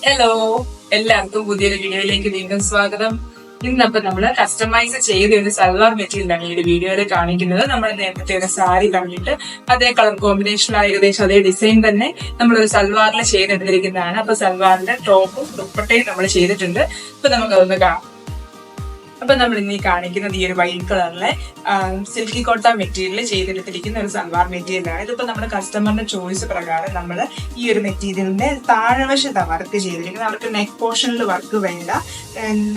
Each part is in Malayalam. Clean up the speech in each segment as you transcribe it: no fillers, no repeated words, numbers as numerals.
ഹലോ, എല്ലാവർക്കും പുതിയൊരു വീഡിയോയിലേക്ക് വീണ്ടും സ്വാഗതം. ഇന്നപ്പോ നമ്മള് കസ്റ്റമൈസ് ചെയ്ത ഒരു സൽവാർ മെറ്റീരിയലാണ് ഈ ഒരു വീഡിയോയിൽ കാണിക്കുന്നത്. നമ്മൾ നേരത്തെ ഒരു സാരി കണ്ടിട്ട് അതേ കളർ കോമ്പിനേഷനിൽ ഏകദേശം അതേ ഡിസൈൻ തന്നെ നമ്മളൊരു സൽവാറിൽ ചെയ്തെടുത്തിരിക്കുന്നതാണ്. അപ്പൊ സൽവാറിന്റെ ടോപ്പും ദുപ്പട്ടയും നമ്മൾ ചെയ്തിട്ടുണ്ട്. അപ്പൊ നമുക്കതൊന്ന് കാണാം. അപ്പൊ നമ്മൾ ഇന്ന് കാണിക്കുന്നത് ഈ ഒരു വൈറ്റ് കളറിലെ സിൽക്കി കോട്ട മെറ്റീരിയൽ ചെയ്തെടുത്തിരിക്കുന്ന ഒരു സൽവാർ മെറ്റീരിയലാണ്. ഇതിപ്പോ നമ്മുടെ കസ്റ്റമറിന്റെ ചോയ്സ് പ്രകാരം നമ്മൾ ഈ ഒരു മെറ്റീരിയലിന്റെ താഴ്വശത്ത വർക്ക് ചെയ്തിരിക്കുന്നത്. അവർക്ക് നെക്ക് പോർഷനിൽ വർക്ക് വേണ്ട,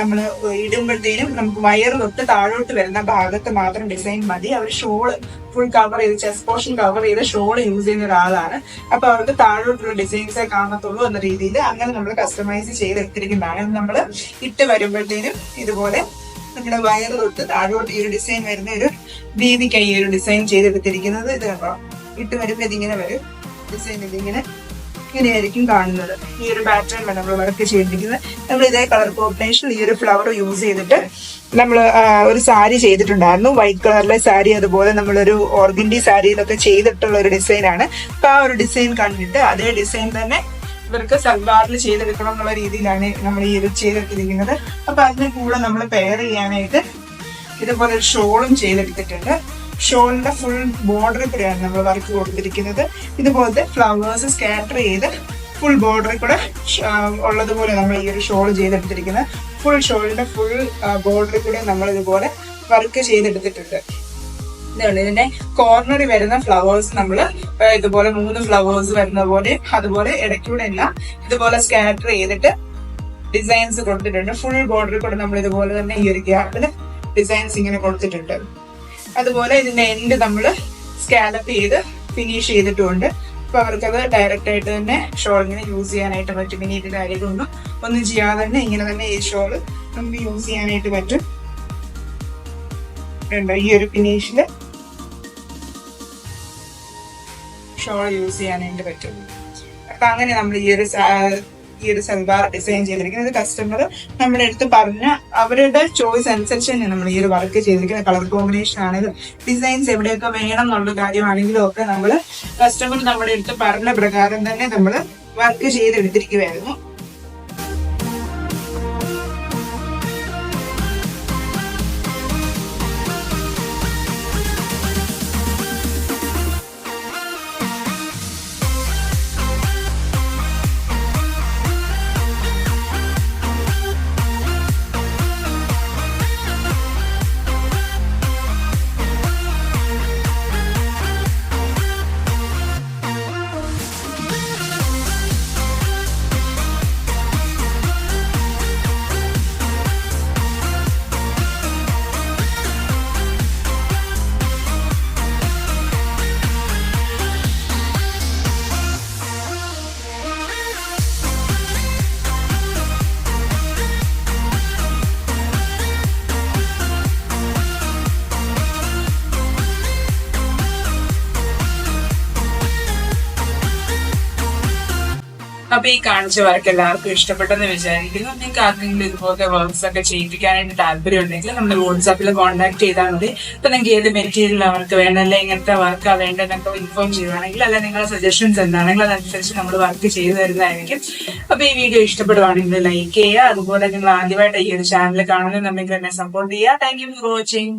നമ്മൾ ഇടുമ്പോഴത്തേനും നമുക്ക് വയറ് തൊട്ട് താഴോട്ട് വരുന്ന ഭാഗത്ത് മാത്രം ഡിസൈൻ മതി. അവർ ഷോള് ഫുൾ കവർ ചെയ്ത് ചെസ്റ്റ് പോർഷൻ കവർ ചെയ്ത് ഷോൾ യൂസ് ചെയ്യുന്ന ഒരാളാണ്. അപ്പൊ അവർക്ക് താഴോട്ടുള്ള ഡിസൈൻസേ കാണത്തുള്ളൂ എന്ന രീതിയിൽ അങ്ങനെ നമ്മൾ കസ്റ്റമൈസ് ചെയ്തെടുത്തിരിക്കുന്നതാണ്. നമ്മൾ ഇട്ട് വരുമ്പോഴത്തേനും ഇതുപോലെ നമ്മുടെ വയറ് തൊട്ട് താഴോട്ട് ഈ ഒരു ഡിസൈൻ വരുന്ന ഒരു രീതിക്കായി ഈ ഒരു ഡിസൈൻ ചെയ്തെടുത്തിരിക്കുന്നത്. ഇത് കണ്ടോ, ഇട്ട് വരുമ്പോൾ ഇതിങ്ങനെ വരും ഡിസൈൻ. ഇങ്ങനെയായിരിക്കും കാണുന്നത്. ഈ ഒരു പാറ്റേൺ നമ്മൾ വർക്ക് ചെയ്തിരിക്കുന്നത്. നമ്മൾ ഇതേ കളർ കോമ്പിനേഷൻ ഈ ഒരു ഫ്ലവർ യൂസ് ചെയ്തിട്ട് നമ്മൾ ഒരു സാരി ചെയ്തിട്ടുണ്ടായിരുന്നു, വൈറ്റ് കളറിലെ സാരി. അതുപോലെ നമ്മളൊരു ഓർഗൻഡി സാരിയിലൊക്കെ ചെയ്തിട്ടുള്ള ഒരു ഡിസൈനാണ്. അപ്പൊ ആ ഒരു ഡിസൈൻ കണ്ടിട്ട് അതേ ഡിസൈൻ തന്നെ ഇവർക്ക് സൽവാറിൽ ചെയ്തെടുക്കണം എന്നുള്ള രീതിയിലാണ് നമ്മൾ ഈ ഒരു ചെയ്തെടുത്തിരിക്കുന്നത്. അപ്പൊ അതിന് കൂടെ നമ്മൾ പെയർ ചെയ്യാനായിട്ട് ഇതുപോലെ ഒരു ഷോളും ചെയ്തെടുത്തിട്ടുണ്ട്. ഷോളിന്റെ ഫുൾ ബോർഡറിൽ കൂടെയാണ് നമ്മൾ വർക്ക് കൊടുത്തിരിക്കുന്നത്. ഇതുപോലത്തെ ഫ്ലവേഴ്സ് സ്കാറ്റർ ചെയ്ത് ഫുൾ ബോർഡറിൽ കൂടെ ഉള്ളതുപോലെ നമ്മൾ ഈ ഒരു ഷോൾ ചെയ്തെടുത്തിരിക്കുന്നത്. ഫുൾ ഷോളിന്റെ ഫുൾ ബോർഡറിൽ കൂടെ നമ്മൾ ഇതുപോലെ വർക്ക് ചെയ്തെടുത്തിട്ടുണ്ട്. ഇതിന്റെ കോർണറിൽ വരുന്ന ഫ്ലവേഴ്സ് നമ്മൾ ഇതുപോലെ 3 ഫ്ലവേഴ്സ് വരുന്ന പോലെ അതുപോലെ ഇടയ്ക്കൂടെ എല്ലാം ഇതുപോലെ സ്കാറ്റർ ചെയ്തിട്ട് ഡിസൈൻസ് കൊടുത്തിട്ടുണ്ട്. ഫുൾ ബോർഡറിൽ കൂടെ നമ്മൾ ഇതുപോലെ തന്നെ ഈ ഒരു ഗ്യാപ്പില് ഡിസൈൻസ് ഇങ്ങനെ കൊടുത്തിട്ടുണ്ട്. അതുപോലെ ഇതിന്റെ എൻഡ് നമ്മൾ സ്കാലപ്പ് ചെയ്ത് ഫിനിഷ് ചെയ്തിട്ടുണ്ട്. അപ്പൊ അവർക്കത് ഡയറക്റ്റ് ആയിട്ട് തന്നെ ഷോളിങ്ങനെ യൂസ് ചെയ്യാനായിട്ട് പറ്റും. ഇനി ഇത് കാര്യങ്ങളൊന്നും ഒന്നും ചെയ്യാതെ തന്നെ ഇങ്ങനെ തന്നെ ഈ ഷോള് നമുക്ക് യൂസ് ചെയ്യാനായിട്ട് പറ്റും. ഈ ഒരു ഫിനിഷില് ഷോൾ യൂസ് ചെയ്യാനായിട്ട് പറ്റും. അപ്പൊ അങ്ങനെ നമ്മൾ ഈ ഒരു സൽവാർ ഡിസൈൻ ചെയ്തിരിക്കുന്നത് കസ്റ്റമർ നമ്മുടെ അടുത്ത് പറഞ്ഞ അവരുടെ ചോയ്സ് അനുസരിച്ച് തന്നെ നമ്മൾ ഈ ഒരു വർക്ക് ചെയ്തിരിക്കുന്ന. കളർ കോമ്പിനേഷൻ ആണെങ്കിലും ഡിസൈൻസ് എവിടെയൊക്കെ വേണം എന്നുള്ള കാര്യമാണെങ്കിലും ഒക്കെ നമ്മൾ കസ്റ്റമർ നമ്മുടെ അടുത്ത് പറഞ്ഞ പ്രകാരം തന്നെ നമ്മൾ വർക്ക് ചെയ്തെടുത്തിരിക്കുകയായിരുന്നു. അപ്പൊ ഈ കാണിച്ച വർക്ക് എല്ലാവർക്കും ഇഷ്ടപ്പെട്ടെന്ന് വിചാരിക്കുന്നു. നിങ്ങൾക്ക് ആർക്കെങ്കിലും ഇതുപോലത്തെ വർക്ക്സ് ഒക്കെ ചെയ്യിപ്പിക്കാനായിട്ട് താല്പര്യം ഉണ്ടെങ്കിൽ നമ്മൾ വാട്സാപ്പിൽ കോൺടാക്ട് ചെയ്താൽ മതി. അപ്പൊ നിങ്ങൾക്ക് ഏത് മെറ്റീരിയൽ അവർക്ക് വേണ്ട, അല്ലെ ഇങ്ങനത്തെ വർക്കാ വേണ്ടതെന്നൊക്കെ ഇൻഫോം ചെയ്യുവാണെങ്കിൽ, അല്ല നിങ്ങളുടെ സജഷൻസ് എന്താണെങ്കിൽ അതനുസരിച്ച് നമ്മൾ വർക്ക് ചെയ്തു തരുന്നതായിരിക്കും. അപ്പൊ ഈ വീഡിയോ ഇഷ്ടപ്പെടുവാണെങ്കിൽ ലൈക്ക് ചെയ്യുക. അതുപോലെ നിങ്ങൾ ആദ്യമായിട്ട് ഈ ഒരു ചാനൽ കാണുന്നത് നമ്മൾക്ക് തന്നെ സപ്പോർട്ട് ചെയ്യുക. Thank you for watching.